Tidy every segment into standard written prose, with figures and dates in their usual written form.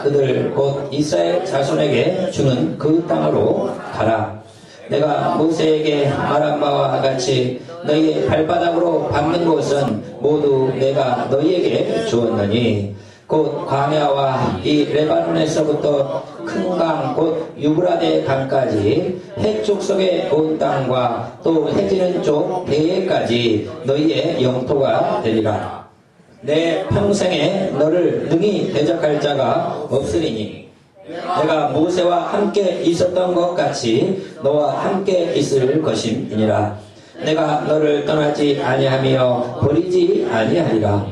그들 곧 이스라엘 자손에게 주는 그 땅으로 가라. 내가 모세에게 말한 바와 같이 너희의 발바닥으로 밟는 곳은 모두 내가 너희에게 주었느니 곧 광야와 이 레바논에서부터 큰 강 곧 유브라데 강까지 해쪽 속의 온 땅과 또 해지는 쪽 대해까지 너희의 영토가 되리라. 내 평생에 너를 능히 대적할 자가 없으리니 내가 모세와 함께 있었던 것 같이 너와 함께 있을 것임이니라. 내가 너를 떠나지 아니하며 버리지 아니하리라.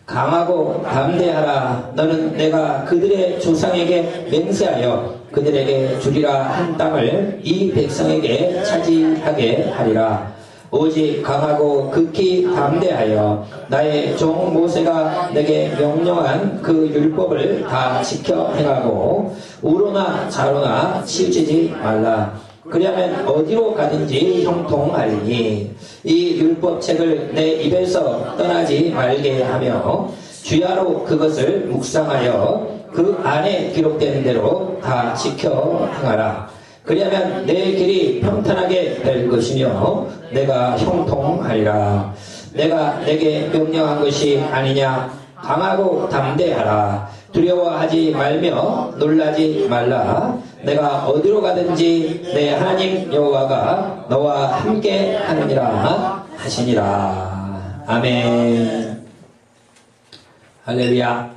강하고 담대하라. 너는 내가 그들의 조상에게 맹세하여 그들에게 주리라 한 땅을 이 백성에게 차지하게 하리라. 오직 강하고 극히 담대하여 나의 종 모세가 내게 명령한 그 율법을 다 지켜 행하고 우로나 좌로나 치우치지 말라. 그러면 어디로 가든지 형통하리니 이 율법책을 내 입에서 떠나지 말게 하며 주야로 그것을 묵상하여 그 안에 기록된 대로 다 지켜 행하라. 그리하면 내 길이 평탄하게 될 것이며 내가 형통하리라. 내가 내게 명령한 것이 아니냐. 강하고 담대하라. 두려워하지 말며 놀라지 말라. 내가 어디로 가든지 내 하나님 여호와가 너와 함께 하느니라 하시니라. 아멘. 할렐루야.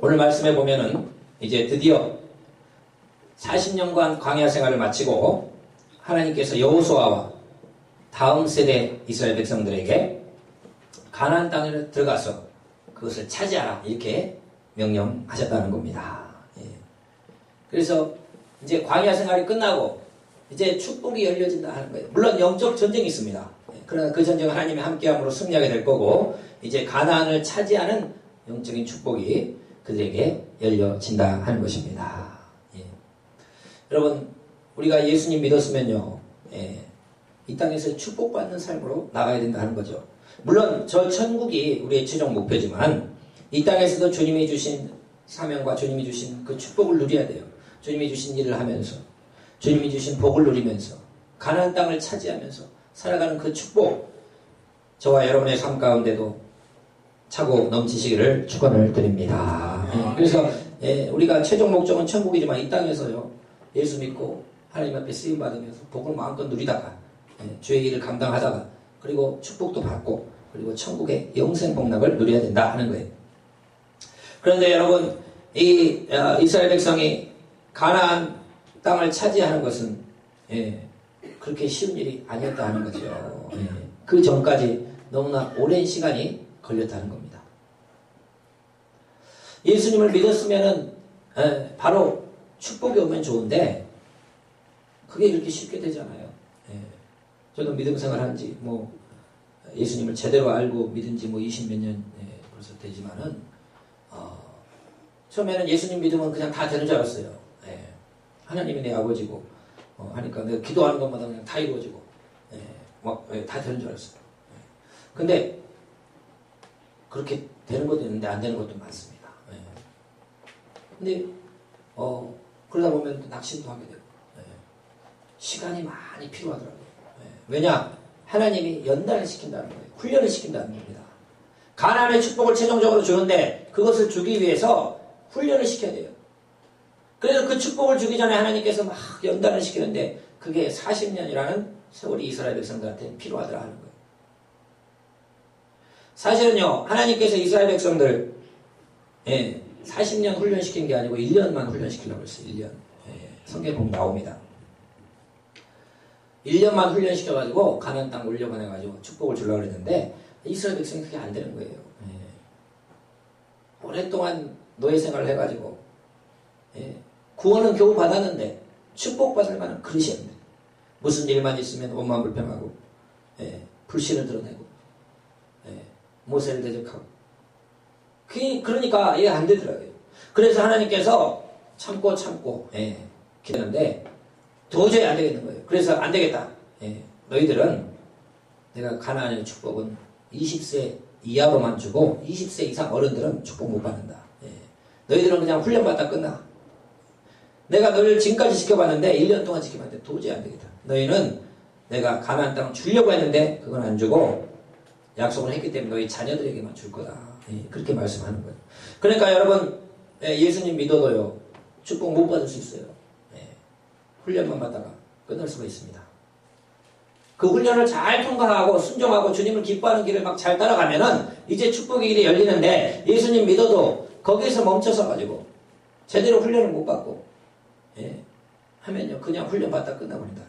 오늘 말씀에 보면은 이제 드디어 40년간 광야 생활을 마치고 하나님께서 여호수아와 다음 세대 이스라엘 백성들에게 가나안 땅에 들어가서 그것을 차지하라 이렇게 명령하셨다는 겁니다. 예. 그래서 이제 광야 생활이 끝나고 이제 축복이 열려진다 하는 거예요. 물론 영적 전쟁이 있습니다. 예. 그러나 그 전쟁은 하나님의 함께함으로 승리하게 될 거고 이제 가나안을 차지하는 영적인 축복이 그들에게 열려진다 하는 것입니다. 예. 여러분 우리가 예수님 믿었으면요, 예. 이 땅에서 축복받는 삶으로 나가야 된다 하는 거죠. 물론 저 천국이 우리의 최종 목표지만 이 땅에서도 주님이 주신 사명과 주님이 주신 그 축복을 누려야 돼요. 주님이 주신 일을 하면서 주님이 주신 복을 누리면서 가나안 땅을 차지하면서 살아가는 그 축복, 저와 여러분의 삶 가운데도 차고 넘치시기를 축원을 드립니다. 그래서 우리가 최종 목적은 천국이지만 이 땅에서요, 예수 믿고 하나님 앞에 쓰임 받으면서 복을 마음껏 누리다가 주의 일을 감당하다가 그리고 축복도 받고 그리고 천국의 영생 복락을 누려야 된다 하는 거예요. 그런데 여러분, 이 이스라엘 백성이 가나안 땅을 차지하는 것은 그렇게 쉬운 일이 아니었다 하는 거죠. 그 전까지 너무나 오랜 시간이 걸렸다는 겁니다. 예수님을 믿었으면은 바로 축복이 오면 좋은데 그게 이렇게 쉽게 되잖아요. 저도 믿음 생활한 지 예수님을 제대로 알고 믿은 지 20몇 년 벌써 되지만은 처음에는 예수님 믿으면 그냥 다 되는 줄 알았어요. 하나님이 내 아버지고 하니까 내가 기도하는 것마다 그냥 다 이루어지고 다 되는 줄 알았어요. 근데 그렇게 되는 것도 있는데 안 되는 것도 많습니다. 근데 그러다 보면 또 낙심도 하게 되고 시간이 많이 필요하더라고요. 왜냐? 하나님이 연단을 시킨다는 거예요. 훈련을 시킨다는 겁니다. 가나안의 축복을 최종적으로 주는데 그것을 주기 위해서 훈련을 시켜야 돼요. 그래서 그 축복을 주기 전에 하나님께서 막 연단을 시키는데 그게 40년이라는 세월이 이스라엘 백성들한테 필요하더라 하는 거예요. 사실은요, 하나님께서 이스라엘 백성들 40년 훈련시킨 게 아니고 1년만 훈련시키려고 했어요. 1년. 성경에 보면 나옵니다. 1년만 훈련시켜가지고 가나안 땅 올려보내가지고 축복을 주려고 했는데 이스라엘 백성이 그게 안 되는 거예요. 오랫동안 노예 생활을 해가지고 구원은 겨우 받았는데 축복받을 만한 그릇이 안 돼. 무슨 일만 있으면 온만 불평하고 불신을 드러내고 모세를 대적하고 그러니까 이게 안 되더라고요. 그래서 하나님께서 참고 기다렸는데 도저히 안 되겠는 거예요. 그래서 안 되겠다. 너희들은 내가 가나안의 축복은 20세 이하로만 주고 20세 이상 어른들은 축복 못 받는다. 예. 너희들은 그냥 훈련받다 끝나. 내가 너희를 지금까지 지켜봤는데 1년 동안 지켜봤는데 도저히 안 되겠다. 너희는 내가 가나안 땅 주려고 했는데 그건 안 주고 약속을 했기 때문에 너희 자녀들에게만 줄 거다. 예. 그렇게 말씀하는 거예요. 그러니까 여러분 예수님 믿어도요 축복 못 받을 수 있어요. 예. 훈련만 받다가 끝날 수가 있습니다. 그 훈련을 잘 통과하고 순종하고 주님을 기뻐하는 길을 막 잘 따라가면은 이제 축복의 길이 열리는데 예수님 믿어도 거기에서 멈춰서 가지고 제대로 훈련을 못 받고 예, 하면요 그냥 훈련 받다 끝나버린다.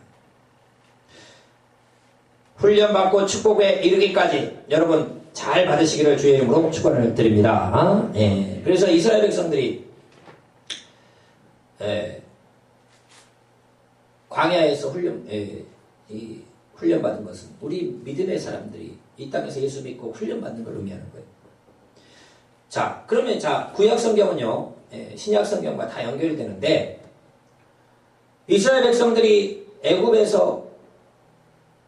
훈련 받고 축복에 이르기까지 여러분 잘 받으시기를 주의 이름으로 축원을 드립니다. 예, 그래서 이스라엘 백성들이 광야에서 훈련받은 것은 우리 믿음의 사람들이 이 땅에서 예수 믿고 훈련받는 걸 의미하는 거예요. 자, 그러면 구약 성경은요, 신약 성경과 다 연결이 되는데, 이스라엘 백성들이 애굽에서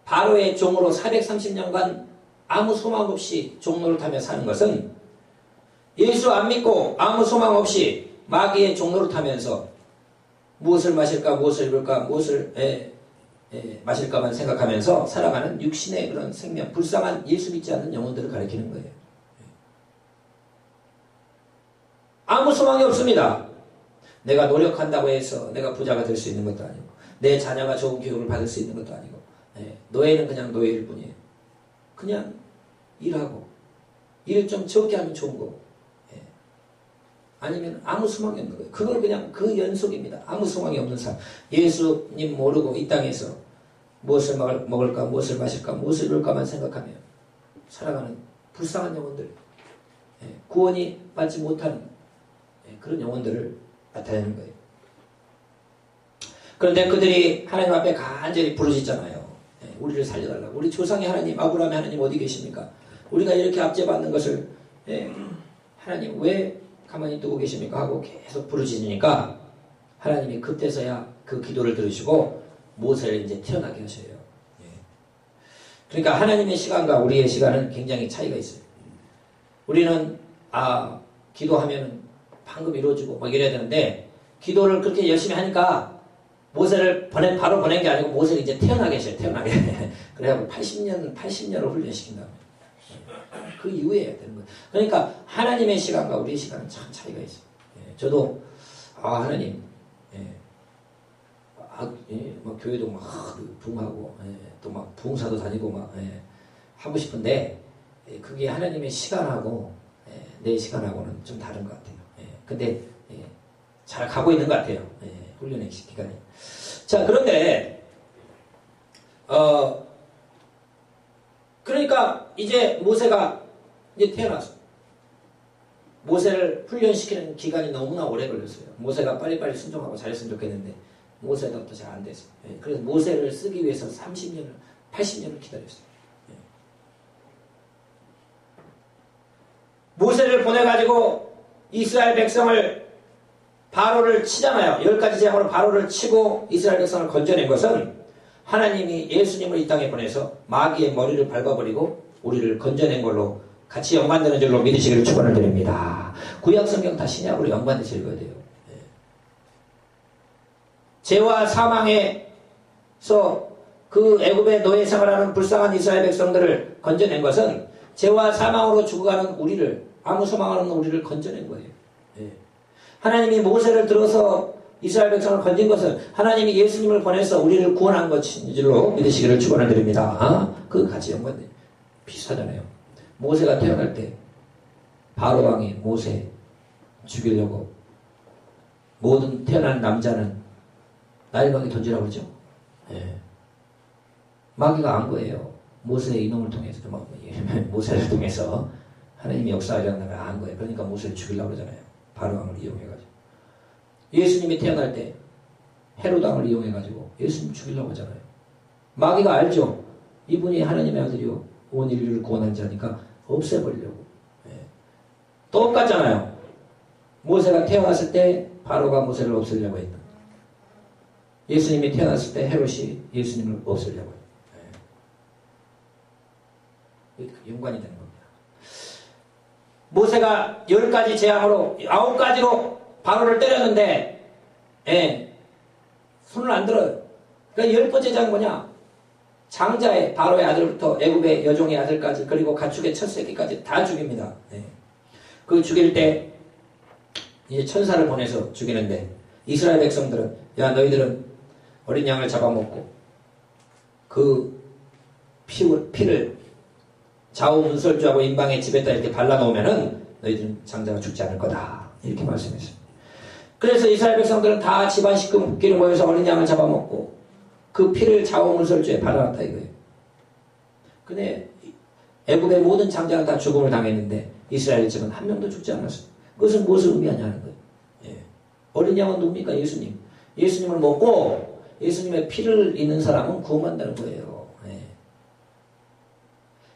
바로의 종으로 430년간 아무 소망 없이 종로를 타며 사는 것은 예수 안 믿고 아무 소망 없이 마귀의 종로를 타면서 무엇을 마실까, 무엇을 입을까, 무엇을 마실까만 생각하면서 살아가는 육신의 그런 생명, 불쌍한 예수 믿지 않는 영혼들을 가리키는 거예요. 아무 소망이 없습니다. 내가 노력한다고 해서 내가 부자가 될 수 있는 것도 아니고 내 자녀가 좋은 교육을 받을 수 있는 것도 아니고 노예는 그냥 노예일 뿐이에요. 그냥 일하고 일을 좀 적게 하면 좋은 거고 아니면 아무 소망이 없는 거예요. 그걸 그냥 그 연속입니다. 아무 소망이 없는 삶. 예수님 모르고 이 땅에서 무엇을 먹을까, 무엇을 마실까, 무엇을 입을까만 생각하며 살아가는 불쌍한 영혼들, 구원이 받지 못하는 그런 영혼들을 나타내는 거예요. 그런데 그들이 하나님 앞에 간절히 부르짖잖아요. 우리를 살려달라고. 우리 조상의 하나님, 아브라함의 하나님 어디 계십니까? 우리가 이렇게 압제받는 것을 하나님 왜 가만히 두고 계십니까? 하고 계속 부르짖으니까 하나님이 그때서야 그 기도를 들으시고 모세를 이제 태어나게 하셔요. 그러니까 하나님의 시간과 우리의 시간은 굉장히 차이가 있어요. 우리는 기도하면 방금 이루어지고 막 이래야 되는데 기도를 그렇게 열심히 하니까 모세를 바로 보낸 게 아니고 모세를 이제 태어나게 하셔요. 태어나게. 그래갖고 80년을 훈련시킨다. 그 이후에 해야 되는 거예요. 그러니까 하나님의 시간과 우리의 시간은 참 차이가 있어요. 저도 하나님 막 교회도 막 부흥하고 또 막 부흥사도 다니고 막 하고 싶은데 그게 하나님의 시간하고 내 시간하고는 좀 다른 것 같아요. 근데 잘 가고 있는 것 같아요. 훈련의 기간이. 자, 그런데 그러니까 이제 모세가 이제 태어났어. 모세를 훈련시키는 기간이 너무나 오래 걸렸어요. 모세가 빨리빨리 순종하고 잘했으면 좋겠는데 모세가 또 잘 안 됐어요. 그래서 모세를 쓰기 위해서 80년을 기다렸어요. 모세를 보내가지고 이스라엘 백성을 바로를 치잖아요. 10가지 재앙으로 바로를 치고 이스라엘 백성을 건져낸 것은 하나님이 예수님을 이 땅에 보내서 마귀의 머리를 밟아버리고 우리를 건져낸 걸로 같이 연관되는 줄로 믿으시기를 축원을 드립니다. 구약 성경 다 신약으로 연관돼서 읽어야 돼요. 죄와 사망에서 그 애굽의 노예 생활하는 불쌍한 이스라엘 백성들을 건져낸 것은 죄와 사망으로 죽어가는 우리를, 아무 소망 없는 우리를 건져낸 거예요. 하나님이 모세를 들어서 이스라엘 백성을 건진 것은 하나님이 예수님을 보내서 우리를 구원한 것인 줄로 믿으시기를 축원을 드립니다. 그 같이 연관돼 비슷하잖아요. 모세가 태어날 때 바로 왕이 모세 죽이려고 모든 태어난 남자는 나일강에 던지라고 그러죠. 마귀가 안 거예요. 모세의 이놈을 통해서 모세를 통해서 하나님이 역사하려는 걸 안 거예요. 그러니까 모세를 죽이려고 그러잖아요. 바로 왕을 이용해가지고. 예수님이 태어날 때 헤롯 왕을 이용해가지고 예수님 죽이려고 하잖아요. 마귀가 알죠. 이분이 하나님의 아들이요 온 인류를 구원한 자니까 없애버리려고. 똑같잖아요. 모세가 태어났을 때 바로가 모세를 없애려고 했다. 예수님이 태어났을 때 헤롯이 예수님을 없애려고 했다. 연관이 되는 겁니다. 모세가 10가지 재앙으로 9가지로 바로를 때렸는데 손을 안 들어요. 그러니까 10번째 재앙은 뭐냐? 장자의 바로의 아들부터 애굽의 여종의 아들까지 그리고 가축의 첫 새끼까지 다 죽입니다. 그 죽일 때 이제 천사를 보내서 죽이는데 이스라엘 백성들은 야 너희들은 어린 양을 잡아먹고 그 피를 좌우 문설주하고 임방의 집에다 이렇게 발라놓으면은 너희들은 장자가 죽지 않을 거다 이렇게 말씀했어요. 그래서 이스라엘 백성들은 다 집안 식구끼리 모여서 어린 양을 잡아먹고 그 피를 좌우 문설주에 발라놨다 이거예요. 근데 애굽의 모든 장자가 다 죽음을 당했는데 이스라엘 집은 한 명도 죽지 않았어요. 그것은 무엇을 의미하냐는 거예요. 어린 양은 누굽니까? 예수님. 예수님을 먹고 예수님의 피를 입는 사람은 구원받는다는 거예요.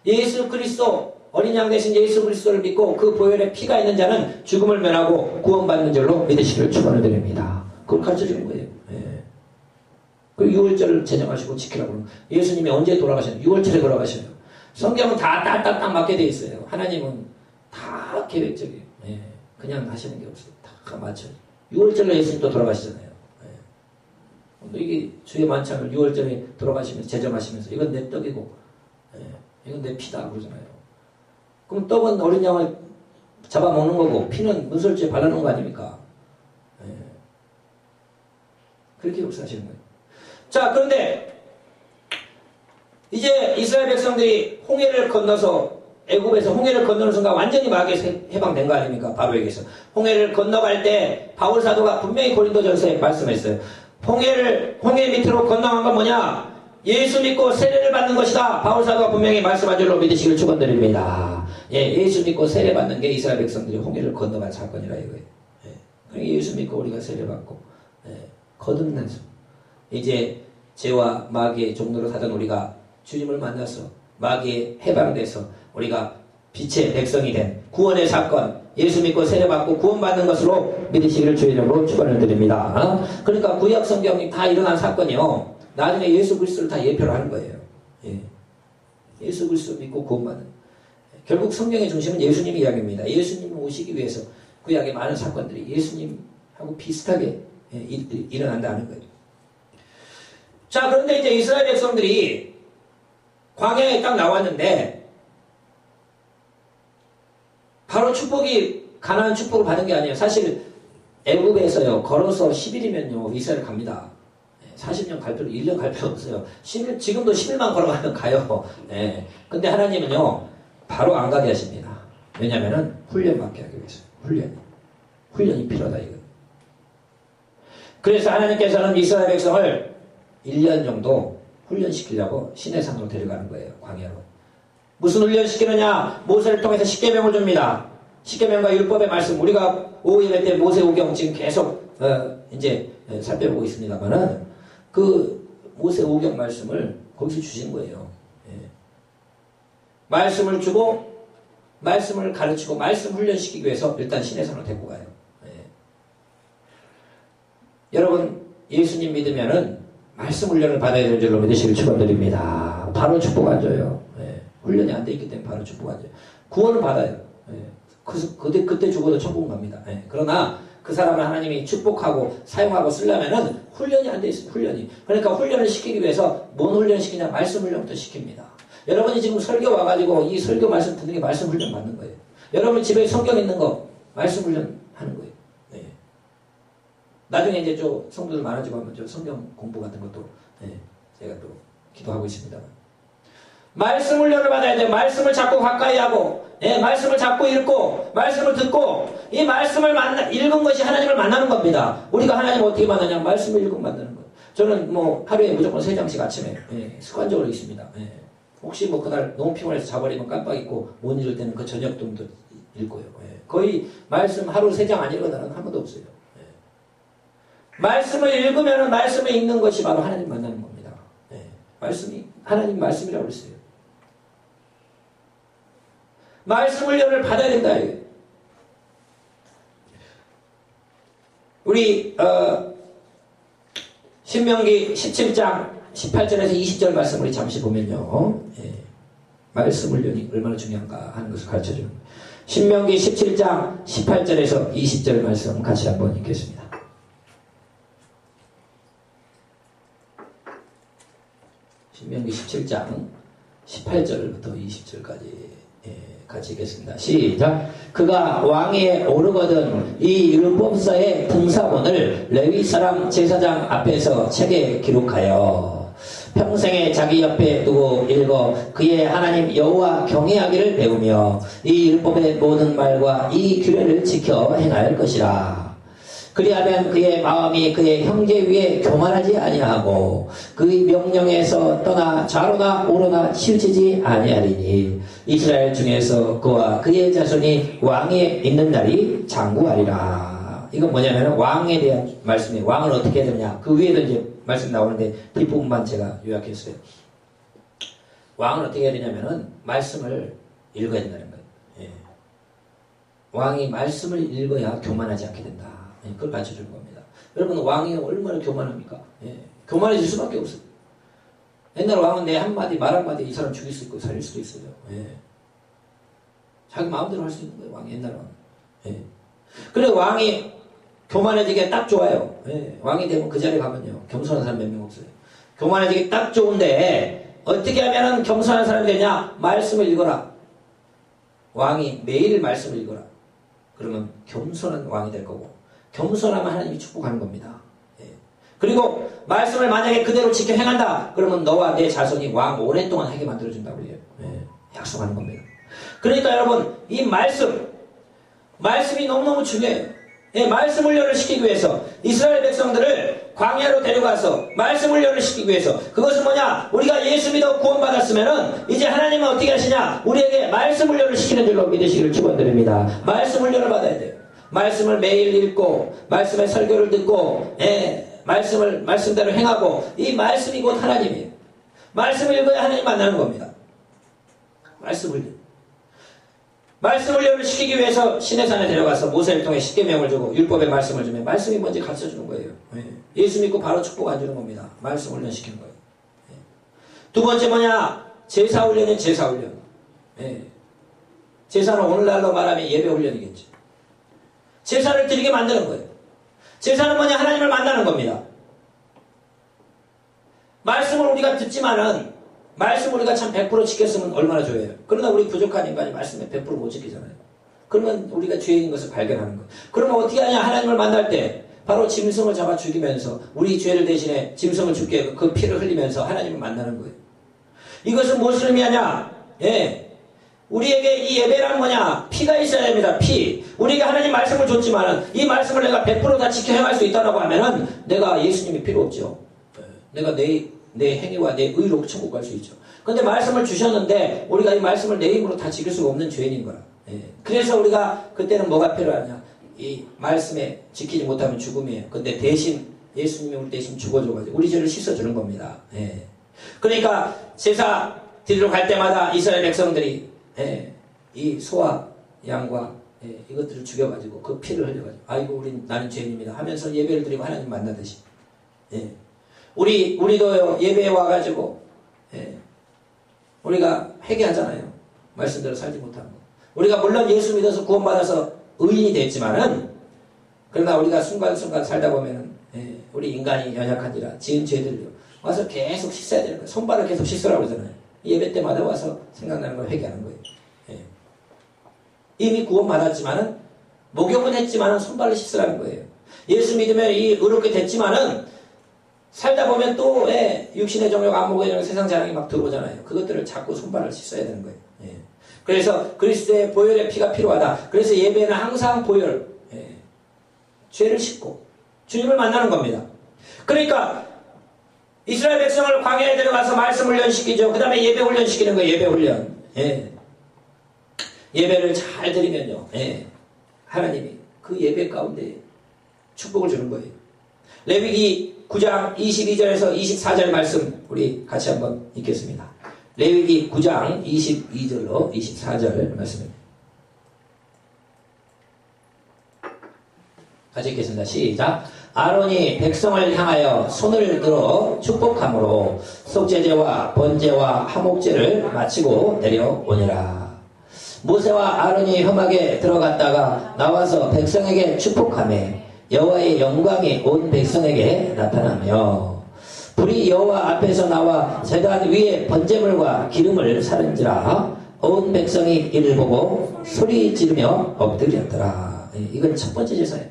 예수 그리스도 어린 양 대신 예수 그리스도를 믿고 그 보혈에 피가 있는 자는 죽음을 면하고 구원받는 줄로 믿으시기를 축원을 드립니다. 그걸 가르쳐주는 거예요. 그 6월절을 제정하시고 지키라고 그러는 거예요. 예수님이 언제 돌아가셨나요? 6월절에 돌아가셔요. 성경은 다 딱딱딱 맞게 돼 있어요. 하나님은 다 계획적이에요. 그냥 하시는 게 없어요. 다 맞춰요. 6월절에 예수님 또 돌아가시잖아요. 이게 주의 만찬을 6월절에 돌아가시면서 제정하시면서 이건 내 떡이고 이건 내 피다 그러잖아요. 그럼 떡은 어린 양을 잡아먹는 거고 피는 문설주에 발라놓은 거 아닙니까? 그렇게 역사하시는 거예요. 자, 그런데 이제 이스라엘 백성들이 홍해를 건너서 애굽에서 홍해를 건너는 순간 완전히 마귀에서 해방된 거 아닙니까? 바로에게서. 홍해를 건너갈 때 바울 사도가 분명히 고린도전서에 말씀했어요. 홍해 밑으로 건너간 건 뭐냐? 예수 믿고 세례를 받는 것이다. 바울 사도가 분명히 말씀한 줄로 믿으시길 축원드립니다. 예수 믿고 세례 받는 게 이스라엘 백성들이 홍해를 건너간 사건이라 이거예요. 예수 믿고 우리가 세례 받고 거듭나서 이제 죄와 마귀의 종로로 사던 우리가 주님을 만나서 마귀에 해방돼서 우리가 빛의 백성이 된 구원의 사건, 예수 믿고 세례받고 구원받는 것으로 믿으시기를 주의 이름으로 축원을 드립니다. 그러니까 구약 성경이 다 일어난 사건이요. 나중에 예수 그리스도를 다 예표를 하는 거예요. 예수 그리스도 믿고 구원받는. 결국 성경의 중심은 예수님 이야기입니다. 예수님 오시기 위해서 구약의 많은 사건들이 예수님하고 비슷하게 일어난다는 거예요. 자, 그런데 이제 이스라엘 백성들이 광야에 딱 나왔는데 바로 축복이 가나안 축복을 받은 게 아니에요. 사실 애굽에서요 걸어서 10일이면요 이스라엘 갑니다. 40년 갈 필요 1년 갈 필요 없어요. 지금도 10일만 걸어가면 가요. 근데 하나님은요 바로 안 가게 하십니다. 왜냐면은 훈련 받게 하기 위해서. 훈련이 필요하다 이거. 그래서 하나님께서는 이스라엘 백성을 1년 정도 훈련시키려고 시내산으로 데려가는 거예요. 광야로. 무슨 훈련시키느냐? 모세를 통해서 십계명을 줍니다. 십계명과 율법의 말씀. 우리가 5예배 때 모세오경 지금 계속 이제 살펴보고 있습니다만은 그 모세오경 말씀을 거기서 주신 거예요. 말씀을 주고 말씀을 가르치고 말씀 훈련시키기 위해서 일단 시내산으로 데리고 가요. 여러분 예수님 믿으면은 말씀 훈련을 받아야 될 줄로 믿으시길 축원드립니다. 바로 축복 안 줘요. 훈련이 안 돼 있기 때문에 바로 축복 안 줘요. 구원을 받아요. 그때 죽어도 천국 갑니다. 그러나 그 사람을 하나님이 축복하고 사용하고 쓰려면은 훈련이 안 돼 있어요. 훈련이. 그러니까 훈련을 시키기 위해서 뭔 훈련 시키냐? 말씀 훈련부터 시킵니다. 여러분이 지금 설교 와가지고 이 설교 말씀 듣는 게 말씀 훈련 받는 거예요. 여러분 집에 성경 있는 거 말씀 훈련 하는 거예요. 나중에 이제 좀 성도들 많아지고 하면 좀 성경 공부 같은 것도 제가 또 기도하고 있습니다. 말씀 훈련을 받아야 돼요. 말씀을 자꾸 가까이 하고 말씀을 자꾸 읽고 말씀을 듣고 이 말씀을 읽은 것이 하나님을 만나는 겁니다. 우리가 하나님을 어떻게 만나냐? 말씀을 읽으면 만나는 거예요. 저는 뭐 하루에 무조건 3장씩 아침에 습관적으로 읽습니다. 혹시 뭐 그날 너무 피곤해서 자버리면 깜빡 잊고 못 읽을 때는 그 저녁 정도 읽고요. 거의 말씀 하루 3장 안 읽은 날은 한 번도 없어요. 말씀을 읽으면 말씀을 읽는 것이 바로 하나님 만나는 겁니다. 말씀이 하나님 말씀이라고 그랬어요. 말씀 훈련을 받아야 된다. 우리 신명기 17장 18절에서 20절 말씀 우리 잠시 보면요. 말씀 훈련이 얼마나 중요한가 하는 것을 가르쳐주는 거예요. 신명기 17장 18절에서 20절 말씀 같이 한번 읽겠습니다. 신명기 17장 18절부터 20절까지 같이 읽겠습니다. 시작. 그가 왕위에 오르거든 이 율법서의 등사본을 레위 사람 제사장 앞에서 책에 기록하여 평생에 자기 옆에 두고 읽어 그의 하나님 여호와 경외하기를 배우며 이 율법의 모든 말과 이 규례를 지켜 행할 것이라. 그리하면 그의 마음이 그의 형제 위에 교만하지 아니하고 그의 명령에서 떠나 좌로나 우로나 치우치지 아니하리니 이스라엘 중에서 그와 그의 자손이 왕위에 있는 날이 장구하리라. 이건 뭐냐면 왕에 대한 말씀이에요. 왕을 어떻게 해야 되느냐. 그 위에도 이제 말씀 나오는데 뒷부분만 제가 요약했어요. 왕을 어떻게 해야 되냐면은 말씀을 읽어야 된다는 거예요. 예. 왕이 말씀을 읽어야 교만하지 않게 된다. 그걸 가르쳐주는 겁니다. 여러분 왕이 얼마나 교만합니까? 예. 교만해질 수밖에 없어요. 옛날 왕은 내 한마디 말 한마디 이 사람 죽일 수 있고 살릴 수도 있어요. 예. 자기 마음대로 할 수 있는 거예요. 왕 옛날 왕. 예. 그래 왕이 교만해지기에 딱 좋아요. 예. 왕이 되면 그 자리에 가면요 겸손한 사람 몇 명 없어요. 교만해지기 딱 좋은데 어떻게 하면 겸손한 사람이 되냐? 말씀을 읽어라. 왕이 매일 말씀을 읽어라. 그러면 겸손한 왕이 될 거고 겸손하면 하나님이 축복하는 겁니다. 예. 그리고 말씀을 만약에 그대로 지켜 행한다. 그러면 너와 내 자손이 왕 오랫동안 하게 만들어준다고 해요. 예. 약속하는 겁니다. 그러니까 여러분 이 말씀이 너무너무 중요해요. 예. 말씀 훈련을 시키기 위해서 이스라엘 백성들을 광야로 데려가서 말씀 훈련을 시키기 위해서 그것은 뭐냐? 우리가 예수 믿어 구원받았으면은 이제 하나님은 어떻게 하시냐? 우리에게 말씀 훈련을 시키는 줄로 믿으시기를 축원드립니다. 말씀 훈련을 받아야 돼요. 말씀을 매일 읽고 말씀의 설교를 듣고 말씀대로 행하고 이 말씀이 곧 하나님이에요. 말씀을 읽어야 하나님 만나는 겁니다. 말씀 훈련을 시키기 위해서 시내산에 데려가서 모세를 통해 십계명을 주고 율법의 말씀을 주면 말씀이 뭔지 가르쳐주는 거예요. 예수 믿고 바로 축복 안 주는 겁니다. 말씀 훈련시키는 거예요. 두 번째 뭐냐? 제사 훈련은 제사 훈련. 제사는 오늘날로 말하면 예배 훈련이겠죠. 제사를 드리게 만드는 거예요. 제사는 뭐냐? 하나님을 만나는 겁니다. 말씀을 우리가 듣지만은 말씀 우리가 참 100% 지켰으면 얼마나 좋아요. 그러나 우리 부족한 인간이 말씀에 100% 못 지키잖아요. 그러면 우리가 죄인 것을 발견하는 거예요. 그러면 어떻게 하냐? 하나님을 만날 때 바로 짐승을 잡아 죽이면서 우리 죄를 대신에 짐승을 죽게 그 피를 흘리면서 하나님을 만나는 거예요. 이것은 무엇을 의미하냐? 우리에게 이 예배란 뭐냐? 피가 있어야 됩니다. 피. 우리에게 하나님 말씀을 줬지만은 이 말씀을 내가 100% 다 지켜 행할 수 있다고 하면은 내가 예수님이 필요 없죠. 내가 내 행위와 내 의로 천국 갈 수 있죠. 근데 말씀을 주셨는데 우리가 이 말씀을 내 힘으로 다 지킬 수가 없는 죄인인 거라. 그래서 우리가 그때는 뭐가 필요하냐? 이 말씀에 지키지 못하면 죽음이에요. 근데 대신 예수님이 우리 대신 죽어줘가지고 우리 죄를 씻어주는 겁니다. 그러니까 제사 드리러 갈 때마다 이스라엘 백성들이 이 소와 양과 이것들을 죽여가지고 그 피를 흘려가지고 아이고 나는 죄인입니다 하면서 예배를 드리고 하나님 만나듯이 우리도 예배에 와가지고 우리가 회개하잖아요. 말씀대로 살지 못하는 거. 우리가 물론 예수 믿어서 구원받아서 의인이 됐지만은 그러나 우리가 순간순간 살다 보면은 우리 인간이 연약한지라 지은 죄들로 와서 계속 씻어야 되는 거예요. 손발을 계속 씻으라고 그러잖아요. 예배 때마다 와서 생각나는 걸 회개하는 거예요. 이미 구원받았지만은 목욕은 했지만은 손발을 씻으라는 거예요. 예수 믿으면 이 의롭게 됐지만은 살다 보면 또 육신의 정욕, 안목의 정욕, 세상 자랑이 막 들어오잖아요. 그것들을 자꾸 손발을 씻어야 되는 거예요. 그래서 그리스도의 보혈의 피가 필요하다. 그래서 예배는 항상 보혈, 죄를 씻고 주님을 만나는 겁니다. 그러니까 이스라엘 백성을 광야에 들어가서 말씀 훈련시키죠. 그 다음에 예배 훈련시키는 거예요. 예배 훈련. 예배를 잘 드리면요. 하나님이 그 예배 가운데 축복을 주는 거예요. 레위기 9장 22절에서 24절 말씀 우리 같이 한번 읽겠습니다. 레위기 9장 22절로 24절 말씀입니다. 같이 읽겠습니다. 시작. 아론이 백성을 향하여 손을 들어 축복함으로 속죄제와 번제와 화목제를 마치고 내려오니라. 모세와 아론이 험하게 들어갔다가 나와서 백성에게 축복하며 여호와의 영광이 온 백성에게 나타나며 불이 여호와 앞에서 나와 제단 위에 번제물과 기름을 사른지라 온 백성이 이를 보고 소리 지르며 엎드렸더라. 이건 첫 번째 제사예요.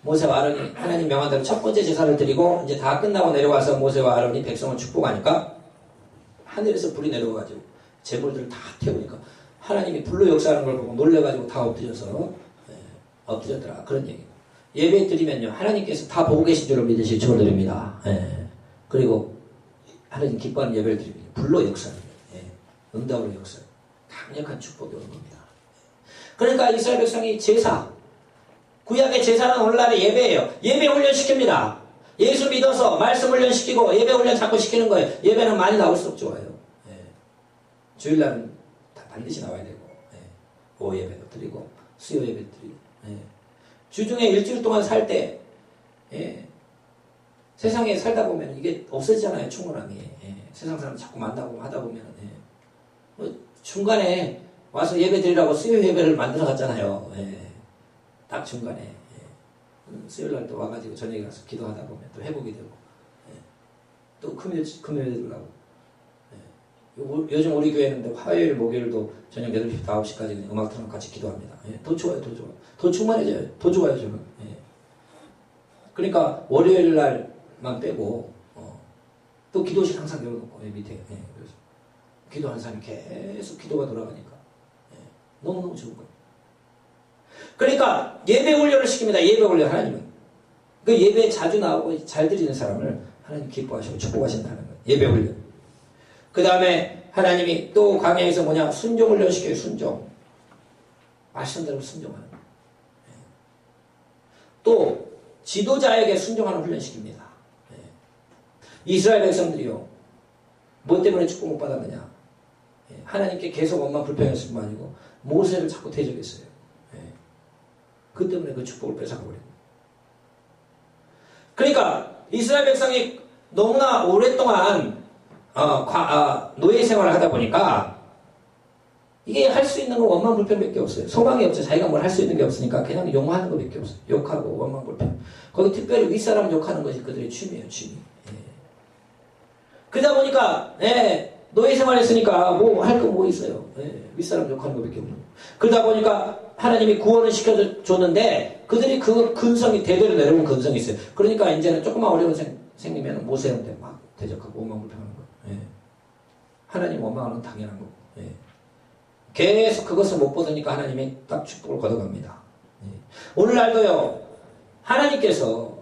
모세와 아론이 하나님 명한 대로 첫 번째 제사를 드리고 이제 다 끝나고 내려와서 모세와 아론이 백성을 축복하니까 하늘에서 불이 내려와가지고 제물들을 다 태우니까 하나님이 불로 역사하는 걸 보고 놀래가지고 다 엎드려서 엎드렸더라. 그런 얘기예요. 예배 드리면요 하나님께서 다 보고 계신 줄을 믿으시기 축원드립니다. 그리고 하나님 기뻐하는 예배를 드리면 불로 역사합니다. 응답으로 역사. 강력한 축복이 오는 겁니다. 그러니까 이스라엘 백성이 제사, 구약의 제사는 오늘날의 예배예요. 예배 훈련시킵니다. 예수 믿어서 말씀 훈련시키고 예배 훈련 자꾸 시키는 거예요. 예배는 많이 나올수록 좋아요. 주일날은 다 반드시 나와야 되고 오후 예배도 드리고 수요 예배도 드리고 주중에 일주일 동안 살 때 세상에 살다 보면 이게 없어지잖아요. 충분함이. 세상 사람 자꾸 만나고 하다 보면 중간에 와서 예배 드리라고 수요 예배를 만들어 갔잖아요. 딱 중간에. 수요일날 또 와가지고 저녁에 가서 기도하다 보면 또 회복이 되고 또 금요일 가고 요즘 우리 교회는 화요일 목요일도 저녁 8시부터 9시까지 음악 틀어놓고 같이 기도합니다. 더 좋아요. 더 좋아요. 더 충만해져요. 더 좋아요 저는. 그러니까 월요일 날만 빼고 또 기도실 항상 열어놓고 밑에 그래서 기도하는 사람이 계속 기도가 돌아가니까 너무너무 좋은 거예요. 그러니까 예배 훈련을 시킵니다. 예배 훈련 하나님은. 그 예배에 자주 나오고 잘 드리는 사람을 하나님 기뻐하시고 축복하신다는 거예요. 예배 훈련. 그 다음에 하나님이 또 강해에서 뭐냐 순종 훈련 시켜요. 순종. 말씀대로 순종하는 거예요. 또 지도자에게 순종하는 훈련 시킵니다. 이스라엘 백성들이요. 뭐 때문에 축복 못 받았느냐. 하나님께 계속 원망 불평했을 뿐만 아니고 모세를 자꾸 대적했어요. 그 때문에 그 축복을 뺏어가버린 거예요. 그러니까 이스라엘 백성이 너무나 오랫동안 노예 생활을 하다 보니까 이게 할 수 있는 건 원망 불평밖에 없어요. 소망이 없죠. 자기가 뭘 할 수 있는 게 없으니까 그냥 용하는 것밖에 없어요. 욕하고 원망 불평. 거기 특별히 윗사람 욕하는 것이 그들의 취미예요. 취미. 그러다 보니까 노예 생활했으니까 뭐 할 거 뭐 있어요. 윗사람 욕하는 것밖에 없는 거예요. 그러다 보니까 하나님이 구원을 시켜줬는데 그들이 그 근성이 대대로 내려온 근성이 있어요. 그러니까 이제는 조금만 어려운 생기면 모세한테 막 대적하고 원망 불평하는 거예요. 하나님 원망하는 건 당연한 거고. 계속 그것을 못 보더니까 하나님이 딱 축복을 걷어갑니다. 오늘날도요 하나님께서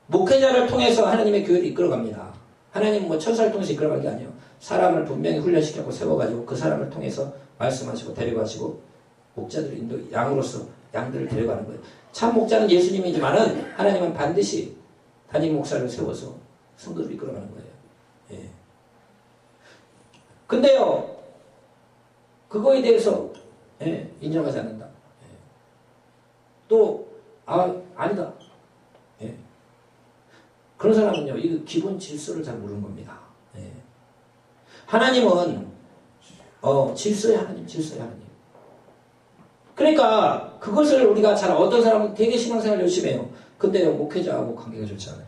목회자를 통해서 하나님의 교회를 이끌어갑니다. 하나님은 뭐 천사를 통해서 이끌어가는 게 아니에요. 사람을 분명히 훈련시켜서 세워가지고 그 사람을 통해서 말씀하시고 데려가시고 목자들 인도 양으로서 양들을 데려가는 거예요. 참 목자는 예수님이지만은 하나님은 반드시 담임 목사를 세워서 성도를 이끌어가는 거예요. 근데요 그거에 대해서 인정하지 않는다. 또 아니다. 그런 사람은요 이 기본 질서를 잘 모르는 겁니다. 하나님은 질서의 하나님, 질서의 하나님. 그러니까 그것을 우리가 잘 어떤 사람은 되게 신앙생활 열심히 해요. 근데 목회자하고 관계가 좋지 않아요.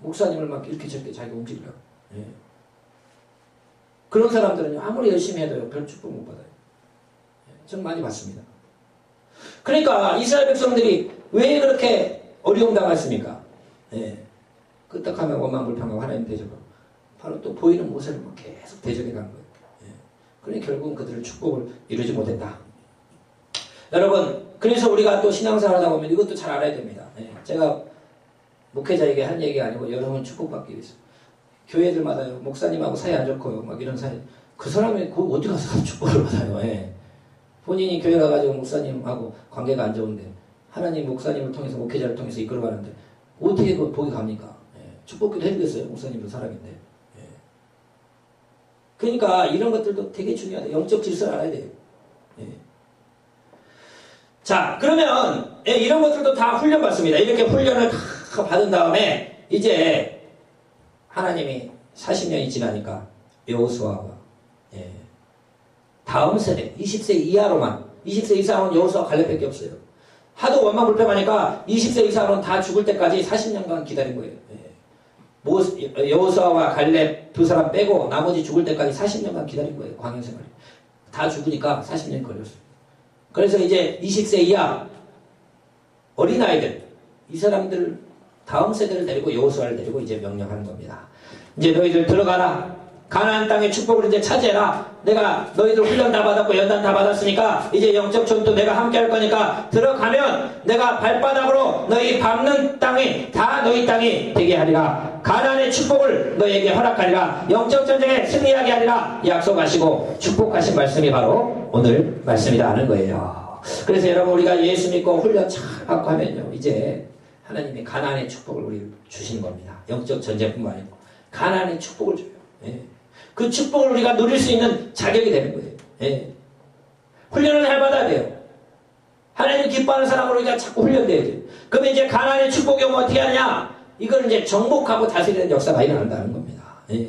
목사님을 막 이렇게 저렇게 자기가 움직이려고. 그런 사람들은 아무리 열심히 해도 별 축복 못 받아요. 전 많이 봤습니다. 그러니까 이스라엘 백성들이 왜 그렇게 어려움 당했습니까? 끄떡하면 원망 불평하고 하나님 대적하고 바로 또 보이는 모세를 막 계속 대적해 간 거예요. 그러니 결국은 그들을 축복을 이루지 못했다. 여러분 그래서 우리가 또 신앙생활 하다 보면 이것도 잘 알아야 됩니다. 제가 목회자에게 한 얘기가 아니고 여러분 축복받기 위해서 교회들마다요 목사님하고 사이 안 좋고요 막 이런 사이 그 사람이 거기 어디 가서 축복을 받아요. 본인이 교회 가가지고 목사님하고 관계가 안 좋은데 하나님 목사님을 통해서 목회자를 통해서 이끌어가는데 어떻게 그 복이 갑니까? 축복기도 해주겠어요. 목사님도 사람인데. 그러니까 이런 것들도 되게 중요하다. 영적 질서를 알아야 돼요. 자 그러면 이런 것들도 다 훈련받습니다. 이렇게 훈련을 다 받은 다음에 이제 하나님이 40년이 지나니까 여호수아와 예. 다음 세대 20세 이하로만 20세 이상은 여호수아 갈렙밖에 없어요. 하도 원망 불평하니까 20세 이상은 다 죽을 때까지 40년간 기다린 거예요. 예. 여호수아와 갈렙 두 사람 빼고 나머지 죽을 때까지 40년간 기다린 거예요. 광야 생활이. 다 죽으니까 40년 걸렸어요. 그래서 이제 20세 이하 어린아이들 이 사람들 다음 세대를 데리고 여호수아를 데리고 이제 명령하는 겁니다. 이제 너희들 들어가라. 가나안 땅의 축복을 이제 차지해라. 내가 너희들 훈련 다 받았고 연단 다 받았으니까 이제 영적 전투 내가 함께 할 거니까 들어가면 내가 발바닥으로 너희 밟는 땅이 다 너희 땅이 되게 하리라. 가나안의 축복을 너희에게 허락하리라. 영적 전쟁에 승리하게 하리라. 약속하시고 축복하신 말씀이 바로 오늘 말씀이다 하는 거예요. 그래서 여러분 우리가 예수 믿고 훈련 잘 받고 하면요 이제 하나님이 가나안의 축복을 우리 주시는 겁니다. 영적 전쟁뿐만 아니고 가나안의 축복을 줘요. 예. 그 축복을 우리가 누릴 수 있는 자격이 되는 거예요. 예. 훈련을 해받아야 돼요. 하나님 기뻐하는 사람으로 우리가 자꾸 훈련돼야 돼요. 그러면 이제 가나안의 축복이 오면 어떻게 하냐? 이걸 이제 정복하고 다스리는 역사가 일어난다는 겁니다. 예.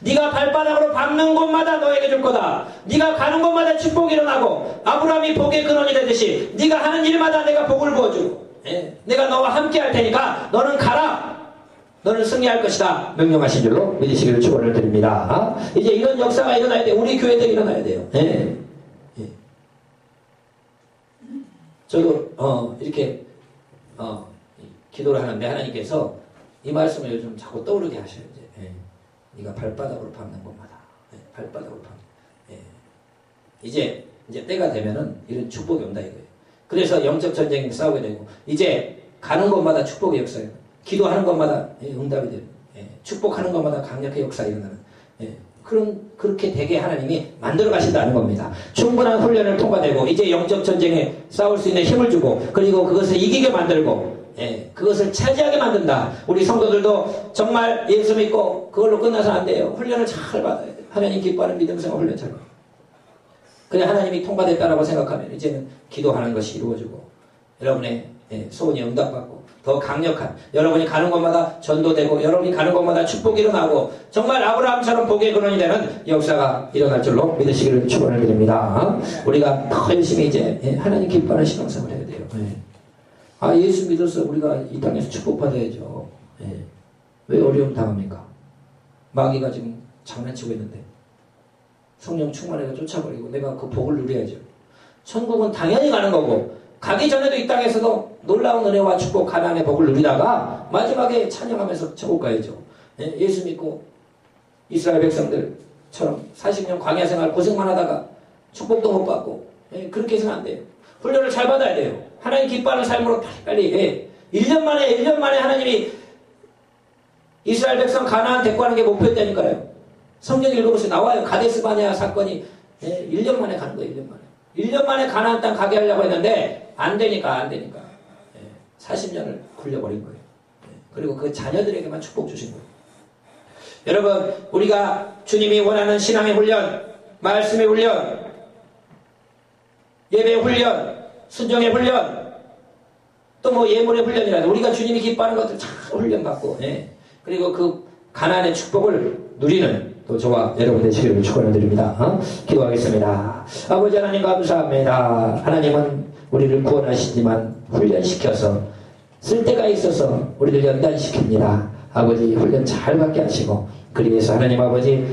네가 발바닥으로 밟는 곳마다 너에게 줄 거다. 네가 가는 곳마다 축복이 일어나고 아브라함이 복의 근원이 되듯이 네가 하는 일마다 내가 복을 부어주고 예. 내가 너와 함께 할 테니까 너는 가라. 너는 승리할 것이다. 명령하신 줄로 믿으시기를 축원을 드립니다. 이제 이런 역사가 일어나야 돼요. 우리 교회들이 일어나야 돼요. 예. 예. 저도 이렇게 기도를 하는데 하나님께서 이 말씀을 요즘 자꾸 떠오르게 하셔요. 이제. 예. 네가 발바닥으로 밟는 곳마다 예. 발바닥으로 밟는. 예. 이제 때가 되면은 이런 축복이 온다 이거예요. 그래서 영적 전쟁이 싸우게 되고 이제 가는 곳마다 축복의 역사예요. 기도하는 것마다 응답이 돼요. 예. 축복하는 것마다 강력한 역사가 일어나는. 예. 그렇게 되게 하나님이 만들어 가신다는 겁니다. 충분한 훈련을 통과되고 이제 영적 전쟁에 싸울 수 있는 힘을 주고 그리고 그것을 이기게 만들고 예. 그것을 차지하게 만든다. 우리 성도들도 정말 예수 믿고 그걸로 끝나서 안 돼요. 훈련을 잘 받아야 돼요. 하나님 기뻐하는 믿음생활 훈련 잘 받아요. 그래 하나님이 통과됐다라고 생각하면 이제는 기도하는 것이 이루어지고 여러분의 소원이 응답받고 더 강력한 여러분이 가는 곳마다 전도되고 여러분이 가는 곳마다 축복이 일어나고 정말 아브라함처럼 복의 근원이 되는 역사가 일어날 줄로 믿으시기를 축원을 드립니다. 우리가 더 열심히 이제 하나님 기뻐하는 신앙생활을 해야 돼요. 예수 믿어서 우리가 이 땅에서 축복받아야죠. 왜 어려움 당합니까? 마귀가 지금 장난치고 있는데 성령 충만해서 쫓아버리고 내가 그 복을 누려야죠. 천국은 당연히 가는 거고 가기 전에도 이 땅에서도 놀라운 은혜와 축복 가나안의 복을 누리다가 마지막에 찬양하면서 천국 가야죠. 예수 믿고 이스라엘 백성들처럼 40년 광야 생활 고생만 하다가 축복도 못 받고 그렇게 해서는 안 돼요. 훈련을 잘 받아야 돼요. 하나님 기뻐하는 삶으로 빨리 1년 만에 하나님이 이스라엘 백성 가나안 데리고 가는 게 목표였다니까요. 성경 읽어보세요. 나와요. 가데스 바네아 사건이 1년 만에 가는 거예요. 1년 만에. 1년 만에 가나안 땅 가게 하려고 했는데 안 되니까 40년을 굴려버린 거예요. 그리고 그 자녀들에게만 축복 주신 거예요. 여러분 우리가 주님이 원하는 신앙의 훈련, 말씀의 훈련, 예배의 훈련, 순종의 훈련, 또 뭐 예물의 훈련이라도 우리가 주님이 기뻐하는 것들 잘 훈련받고 그리고 그 가나안의 축복을 누리는 또 저와 여러분 되시기를 축원을 드립니다. 기도하겠습니다. 아버지 하나님 감사합니다. 하나님은 우리를 구원하시지만 훈련시켜서 쓸 때가 있어서 우리를 연단시킵니다. 아버지 훈련 잘 받게 하시고 그리해서 하나님 아버지